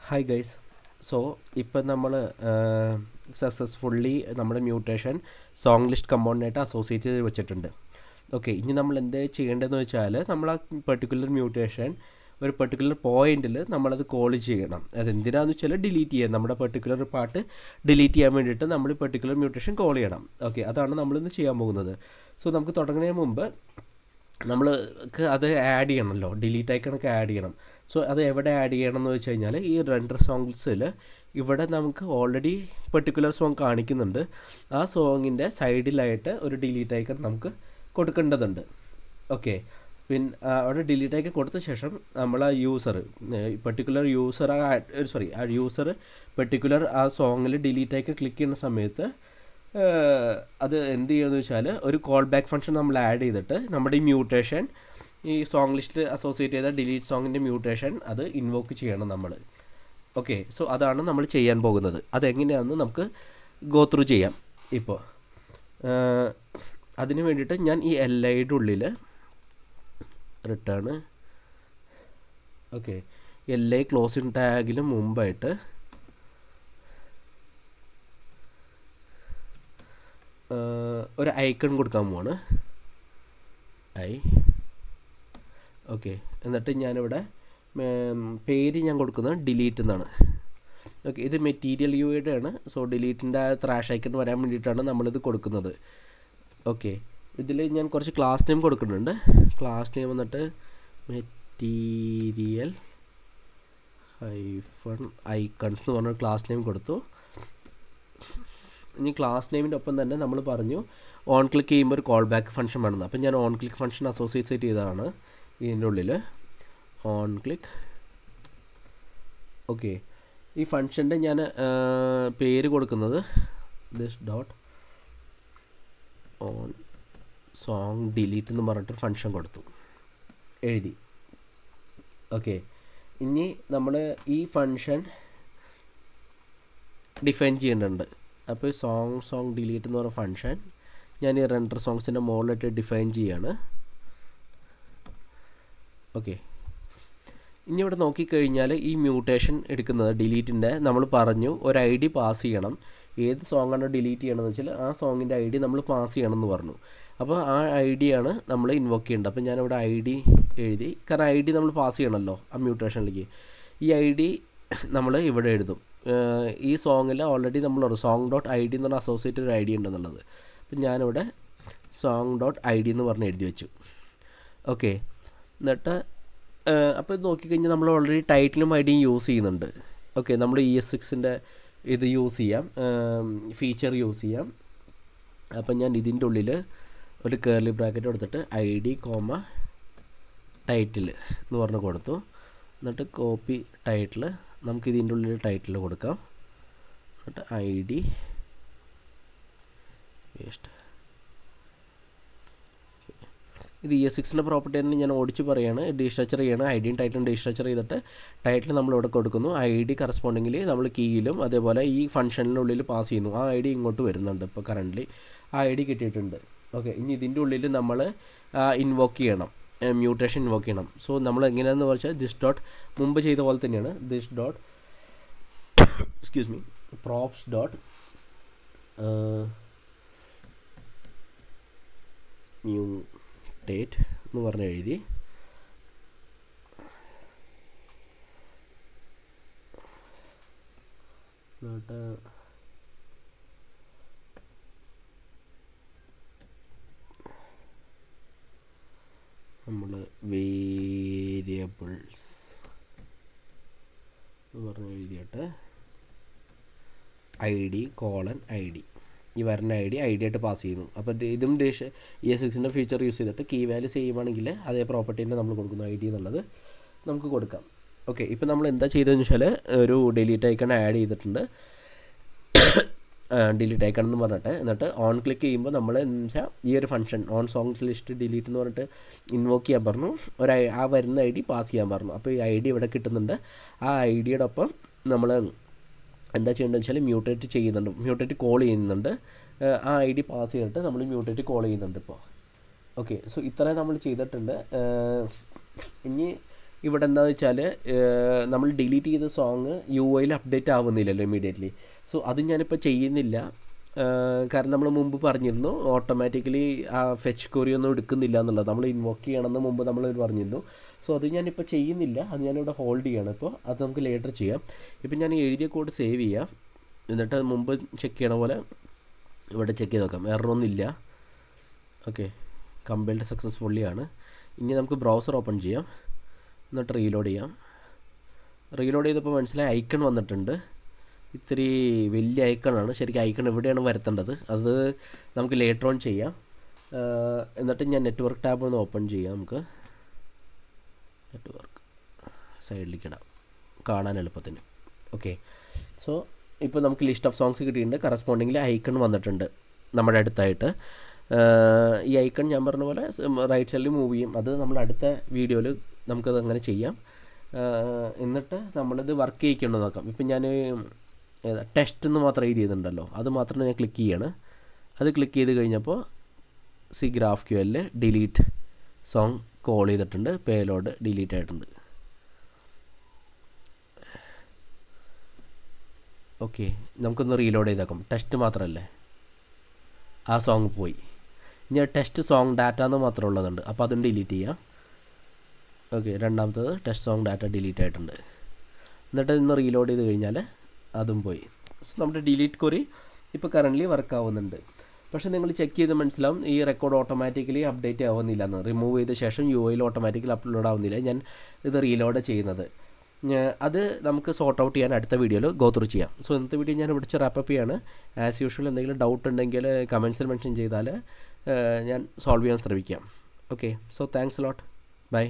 Hi guys. So ഇപ്പം നമ്മൾ successfully നമ്മുടെ മ്യൂട്ടേഷൻ സോങ് ലിസ്റ്റ് കമ്പോണൻ്റായിട്ട് അസോസിയേറ്റ് ചെയ്ത് വെച്ചിട്ടുണ്ട്. ഓക്കെ, ഇനി നമ്മൾ എന്ത് ചെയ്യേണ്ടതെന്ന് വെച്ചാൽ നമ്മൾ ആ പെർട്ടിക്കുലർ മ്യൂട്ടേഷൻ ഒരു പെർട്ടിക്കുലർ പോയിന്റിൽ നമ്മളത് കോൾ ചെയ്യണം. അതെന്തിനാന്ന് വെച്ചാൽ ഡിലീറ്റ് ചെയ്യാൻ, നമ്മുടെ പെർട്ടിക്കുലർ പാർട്ട് ഡിലീറ്റ് ചെയ്യാൻ വേണ്ടിയിട്ട് നമ്മൾ പെർട്ടിക്കുലർ മ്യൂട്ടേഷൻ കോൾ ചെയ്യണം. ഓക്കെ, അതാണ് നമ്മളിന്ന് ചെയ്യാൻ പോകുന്നത്. സോ നമുക്ക് തുടങ്ങുന്നതിന് മുമ്പ് നമ്മൾക്ക് അത് ആഡ് ചെയ്യണമല്ലോ, ഡിലീറ്റ് ഐക്കണൊക്കെ ആഡ് ചെയ്യണം. സോ അത് എവിടെ ആഡ് ചെയ്യണം എന്ന് വെച്ച് കഴിഞ്ഞാൽ ഈ റെൻഡർ സോങ്സിൽ ഇവിടെ നമുക്ക് ഓൾറെഡി പെർട്ടിക്കുലർ സോങ് കാണിക്കുന്നുണ്ട്. ആ സോങ്ങിൻ്റെ സൈഡിലായിട്ട് ഒരു ഡിലീറ്റ് ഐക്കൺ നമുക്ക് കൊടുക്കേണ്ടതുണ്ട്. ഓക്കെ, പിന്നെ അവിടെ ഡിലീറ്റ് ഐക്കൺ കൊടുത്ത ശേഷം നമ്മൾ ആ യൂസർ പെർട്ടിക്കുലർ യൂസർ ആ യൂസർ പെർട്ടിക്കുലർ ആ സോങ്ങിൽ ഡിലീറ്റ് ഐക്കൺ ക്ലിക്ക് ചെയ്യുന്ന സമയത്ത് അത് എന്ത് ചെയ്യുമെന്ന് വെച്ചാൽ ഒരു കോൾ ബാക്ക് ഫംഗ്ഷൻ നമ്മൾ ആഡ് ചെയ്തിട്ട് നമ്മുടെ ഈ മ്യൂട്ടേഷൻ ഈ സോങ് ലിസ്റ്റിൽ അസോസിയേറ്റ് ചെയ്ത ഡിലീറ്റ് സോങ്ങിൻ്റെ മ്യൂട്ടേഷൻ അത് ഇൻവോക്ക് ചെയ്യണം നമ്മൾ. ഓക്കെ, സോ അതാണ് നമ്മൾ ചെയ്യാൻ പോകുന്നത്. അതെങ്ങനെയാണെന്ന് നമുക്ക് ഗോ ത്രൂ ചെയ്യാം. ഇപ്പോൾ അതിന് വേണ്ടിയിട്ട് ഞാൻ ഈ LIയുടെ ഉള്ളിൽ റിട്ടേൺ LI ക്ലോസിംഗ് ടാഗിന് മുമ്പായിട്ട് ഒരു ഐക്കൺ കൊടുക്കാൻ പോവാണ്. ഓക്കെ, എന്നിട്ട് ഞാനിവിടെ പേര് ഞാൻ കൊടുക്കുന്നത് ഡിലീറ്റ് എന്നാണ്. ഓക്കെ, ഇത് മെറ്റീരിയൽ യുടെ ആണ്. സോ ഡിലീറ്റിൻ്റെ ത്രാഷ് ഐക്കൺ വരാൻ വേണ്ടിയിട്ടാണ് നമ്മളിത് കൊടുക്കുന്നത്. ഓക്കെ, ഇതിൽ ഞാൻ കുറച്ച് ക്ലാസ് നെയിം കൊടുക്കുന്നുണ്ട്. ക്ലാസ് നെയിം വന്നിട്ട് മെറ്റീരിയൽ ഐക്കൺസ് എന്ന് പറഞ്ഞ ക്ലാസ് നെയിം കൊടുത്തു. ഇനി ക്ലാസ് നെയിമിൻ്റെ ഒപ്പം തന്നെ നമ്മൾ പറഞ്ഞു ഓൺ ക്ലിക്ക് ചെയ്യുമ്പോൾ ഒരു കോൾ ബാക്ക് ഫംഗ്ഷൻ വേണമെന്ന്. അപ്പം ഞാൻ ഓൺ ക്ലിക്ക് ഫംഗ്ഷൻ അസോസിയേറ്റ് ചെയ്തതാണ് ഇതിൻ്റെ ഉള്ളിൽ ഓൺ ക്ലിക്ക്. ഓക്കെ, ഈ ഫംഗ്ഷൻ്റെ ഞാൻ പേര് കൊടുക്കുന്നത് this dot on song delete എന്ന് പറഞ്ഞിട്ട് ഫംഗ്ഷൻ കൊടുത്തു, എഴുതി. ഓക്കെ, ഇനി നമ്മൾ ഈ ഫംഗ്ഷൻ ഡിഫൈൻ ചെയ്യേണ്ടതുണ്ട്. അപ്പോൾ സോങ് ഡിലീറ്റ് എന്ന് പറഞ്ഞ ഫംഗ്ഷൻ ഞാൻ ഈ റെൻഡർ സോങ്സിൻ്റെ മുകളിലിട്ട് ഡിഫൈൻ ചെയ്യാണ്. ഓക്കെ, ഇനി ഇവിടെ നോക്കിക്കഴിഞ്ഞാൽ ഈ മ്യൂട്ടേഷൻ എടുക്കുന്നത് ഡിലീറ്റിൻ്റെ നമ്മൾ പറഞ്ഞു ഒരു ID പാസ് ചെയ്യണം. ഏത് സോങ്ങാണോ ഡിലീറ്റ് ചെയ്യണമെന്ന് വെച്ചാൽ ആ സോങ്ങിൻ്റെ ID നമ്മൾ പാസ് ചെയ്യണം എന്ന് പറഞ്ഞു. അപ്പോൾ ആ ID ആണ് നമ്മൾ ഇൻവോക്ക് ചെയ്യേണ്ടത്. അപ്പോൾ ഞാനിവിടെ ID എഴുതി, കാരണം ID നമ്മൾ പാസ് ചെയ്യണമല്ലോ ആ മ്യൂട്ടേഷനിലേക്ക്. ഈ ID നമ്മൾ ഇവിടെ എഴുതും. ഈ സോങ്ങിൽ ഓൾറെഡി നമ്മൾ song.id എന്ന് പറഞ്ഞ അസോസിയേറ്റ് ഒരു ID ഉണ്ടെന്നുള്ളത്. അപ്പം ഞാനിവിടെ song.id എന്ന് പറഞ്ഞ് എഴുതി വെച്ചു. ഓക്കെ, എന്നിട്ട് അപ്പോൾ ഇത് നോക്കിക്കഴിഞ്ഞാൽ നമ്മൾ ഓൾറെഡി ടൈറ്റിലും ഐഡിയും യൂസ് ചെയ്യുന്നുണ്ട്. ഓക്കെ, നമ്മൾ ES6ൻ്റെ ഇത് യൂസ് ചെയ്യാം, ഫീച്ചർ യൂസ് ചെയ്യാം. അപ്പം ഞാൻ ഇതിൻ്റെ ഉള്ളിൽ ഒരു കേർലി ബ്രാക്കറ്റ് കൊടുത്തിട്ട് ID, ടൈറ്റിൽ എന്ന് പറഞ്ഞ് കൊടുത്തു. എന്നിട്ട് കോപ്പി ടൈറ്റിൽ, നമുക്ക് ഇതിൻ്റെ ഉള്ളിൽ ടൈറ്റിൽ കൊടുക്കാം. എന്നിട്ട് ID പേസ്റ്റ്. ഇത് ES6ൻ്റെ പ്രോപ്പർട്ടി തന്നെ ഞാൻ ഓടിച്ച് പറയുകയാണ്. ഡീസ്ട്രക്ചർ ചെയ്യണം. IDയും ടൈറ്റിലും ഡീസ്ട്രക്ചർ ചെയ്തിട്ട് ടൈറ്റിൽ നമ്മളിവിടെ കൊടുക്കുന്നു. ID കറസ്പോണ്ടിങ്ങിൽ നമ്മൾ കീയിലും അതേപോലെ ഈ ഫംഗ്ഷനിനുള്ളിൽ പാസ് ചെയ്യുന്നു. ആ ID ഇങ്ങോട്ട് വരുന്നുണ്ട്. ഇപ്പോൾ കറൻ്റ്ലി ആ ID കിട്ടിയിട്ടുണ്ട്. ഓക്കെ, ഇനി ഇതിൻ്റെ ഉള്ളിൽ നമ്മൾ ഇൻവോക്ക് ചെയ്യണം, മ്യൂട്ടേഷൻ ഇൻവോക്ക് ചെയ്യണം. സോ നമ്മൾ എങ്ങനെയാണെന്ന് വെച്ചാൽ ദിസ് ഡോട്ട് മുമ്പ് ചെയ്ത പോലെ തന്നെയാണ്. This dot props dot mutate എന്ന് പറഞ്ഞ് എഴുതി. എന്നിട്ട് നമ്മൾ വേരിയബിൾസ് എന്ന് പറഞ്ഞ് എഴുതിയിട്ട് ID ഈ വരുന്ന ID ആയിട്ട് പാസ് ചെയ്യുന്നു. അപ്പോൾ ഇതും ES6ൻ്റെ ഫീച്ചർ യൂസ് ചെയ്തിട്ട് കീ വാല്യൂ ചെയ്യുവാണെങ്കിൽ അതേ പ്രോപ്പർട്ടീൻ്റെ നമ്മൾ കൊടുക്കുന്നു ID എന്നുള്ളത് നമുക്ക് കൊടുക്കാം. ഓക്കെ, ഇപ്പോൾ നമ്മൾ എന്താ ചെയ്തതെന്ന് വെച്ചാൽ ഒരു ഡിലീറ്റ് ഐക്കൺ ആഡ് ചെയ്തിട്ടുണ്ട്. ഡിലീറ്റ് ഐക്കൺ എന്ന് പറഞ്ഞിട്ട് എന്നിട്ട് ഓൺ ക്ലിക്ക് ചെയ്യുമ്പോൾ നമ്മൾ എന്ന് വെച്ചാൽ ഈ ഒരു function on songs list delete എന്ന് പറഞ്ഞിട്ട് ഇൻവോക്ക് ചെയ്യാൻ പറഞ്ഞു. ആ വരുന്ന ID പാസ് ചെയ്യാൻ പറഞ്ഞു. അപ്പോൾ ഈ ID ഇവിടെ കിട്ടുന്നുണ്ട്. ആ IDയുടെ ഒപ്പം നമ്മൾ എന്താ ചെയ്യേണ്ടതെന്ന് വെച്ചാൽ മ്യൂട്ടേറ്റ് കോൾ ചെയ്യുന്നുണ്ട്. ആ ID പാസ് ചെയ്തിട്ട് നമ്മൾ മ്യൂട്ടേറ്റ് കോൾ ചെയ്യുന്നുണ്ട് ഇപ്പോൾ. ഓക്കെ, സോ ഇത്രയും നമ്മൾ ചെയ്തിട്ടുണ്ട്. ഇനി ഇവിടെ എന്താണെന്ന് വെച്ചാൽ നമ്മൾ ഡിലീറ്റ് ചെയ്ത സോങ് UI അപ്ഡേറ്റ് ആവുന്നില്ലല്ലോ ഇമ്മീഡിയറ്റ്ലി. സോ അത് ഞാനിപ്പോൾ ചെയ്യുന്നില്ല. കാരണം നമ്മൾ മുമ്പ് പറഞ്ഞിരുന്നു ഓട്ടോമാറ്റിക്കലി ആ ഫെച്ച് ക്വറി ഒന്നും എടുക്കുന്നില്ല എന്നുള്ളത്, നമ്മൾ ഇൻവോക്ക് ചെയ്യണമെന്ന് മുമ്പ് നമ്മൾ പറഞ്ഞിരുന്നു. സോ അത് ഞാനിപ്പോൾ ചെയ്യുന്നില്ല, അത് ഞാനിവിടെ ഹോൾഡ് ചെയ്യണം. ഇപ്പോൾ അത് നമുക്ക് ലേറ്റർ ചെയ്യാം. ഇപ്പം ഞാൻ എഴുതിയ കോഡ് സേവ് ചെയ്യാം, എന്നിട്ട് മുമ്പ് ചെക്ക് ചെയ്യണ പോലെ ഇവിടെ ചെക്ക് ചെയ്ത് നോക്കാം. എററൊന്നും ഇല്ല. ഓക്കെ, കമ്പൈൽഡ് സക്സസ്ഫുള്ളി ആണ്. ഇനി നമുക്ക് ബ്രൗസർ ഓപ്പൺ ചെയ്യാം, എന്നിട്ട് റീലോഡ് ചെയ്യാം. റീലോഡ് ചെയ്തപ്പോൾ മനസ്സിലായി ഐക്കൺ വന്നിട്ടുണ്ട്. ഇത്തിരി വലിയ ഐക്കണാണ്. ശരിക്കും ഐക്കൺ എവിടെയാണ് വരുത്തേണ്ടത് അത് നമുക്ക് ലേറ്റർ ഓൺ ചെയ്യാം. എന്നിട്ട് ഞാൻ നെറ്റ്വർക്ക് ടാബ് ഒന്ന് ഓപ്പൺ ചെയ്യാം. നമുക്ക് നെറ്റ്വർക്ക് സൈഡിലേക്ക് ഇടാം കാണാൻ എളുപ്പത്തിന്. ഓക്കെ, സോ ഇപ്പോൾ നമുക്ക് ലിസ്റ്റ് ഓഫ് സോങ്സ് കിട്ടിയിട്ടുണ്ട്. കറസ്പോണ്ടിങ്ങിൽ ഐക്കൺ വന്നിട്ടുണ്ട് നമ്മുടെ അടുത്തായിട്ട്. ഈ ഐക്കൺ ഞാൻ പറഞ്ഞ പോലെ റൈറ്റ് സൈഡിൽ മൂവ് ചെയ്യും. അത് നമ്മൾ അടുത്ത വീഡിയോയിൽ നമുക്കത് അങ്ങനെ ചെയ്യാം. എന്നിട്ട് നമ്മളിത് വർക്ക് ചെയ്യിക്കണമെന്ന് നോക്കാം. ഇപ്പം ഞാൻ ടെസ്റ്റ് എന്ന് മാത്രം എഴുതിയതുണ്ടല്ലോ, അത് മാത്രം ഞാൻ ക്ലിക്ക് ചെയ്യാണ്. അത് ക്ലിക്ക് ചെയ്ത് കഴിഞ്ഞപ്പോൾ GraphQL ഡിലീറ്റ് സോങ് കോൾ ചെയ്തിട്ടുണ്ട്, പേലോഡ് ഡിലീറ്റ് ആയിട്ടുണ്ട്. ഓക്കെ, നമുക്കൊന്ന് റീലോഡ് ചെയ്തേക്കാം. ടെസ്റ്റ് മാത്രമല്ലേ, ആ സോങ് പോയി. ഇനി ടെസ്റ്റ് സോങ് ഡാറ്റ എന്ന് മാത്രം ഉള്ളതുണ്ട്, അപ്പോൾ അതും ഡിലീറ്റ് ചെയ്യാം. ഓക്കെ, രണ്ടാമത്തത് ടെസ്റ്റ് സോങ് ഡാറ്റ ഡിലീറ്റ് ആയിട്ടുണ്ട്. എന്നിട്ട് ഇന്ന് റീലോഡ് ചെയ്ത് കഴിഞ്ഞാൽ അതും പോയി. സോ നമ്മുടെ ഡിലീറ്റ് ക്വറി ഇപ്പോൾ കറൻ്റ്ലി വർക്ക് ആവുന്നുണ്ട്. പക്ഷേ നിങ്ങൾ ചെക്ക് ചെയ്ത് മനസ്സിലാവും ഈ റെക്കോർഡ് ഓട്ടോമാറ്റിക്കലി അപ്ഡേറ്റ് ആവുന്നില്ല എന്ന്. റിമൂവ് ചെയ്ത ശേഷം UI ഓട്ടോമാറ്റിക്കലി അപ്ലോഡ് ആവുന്നില്ല. ഞാൻ ഇത് റീലോഡ് ചെയ്യുന്നത്. അത് നമുക്ക് സോർട്ട് ഔട്ട് ചെയ്യാൻ അടുത്ത വീഡിയോയിൽ ഗോ ത്രൂ ചെയ്യാം. സോ ഇന്നത്തെ വീഡിയോ ഞാൻ ഇവിടെ റാപ്പപ്പ് ചെയ്യാണ്. ആസ് യൂഷ്വൽ എന്തെങ്കിലും ഡൗട്ട് ഉണ്ടെങ്കിൽ കമൻസിൽ മെൻഷൻ ചെയ്താൽ ഞാൻ സോൾവ് ചെയ്യാൻ ശ്രമിക്കാം. Okay, so thanks lot. By.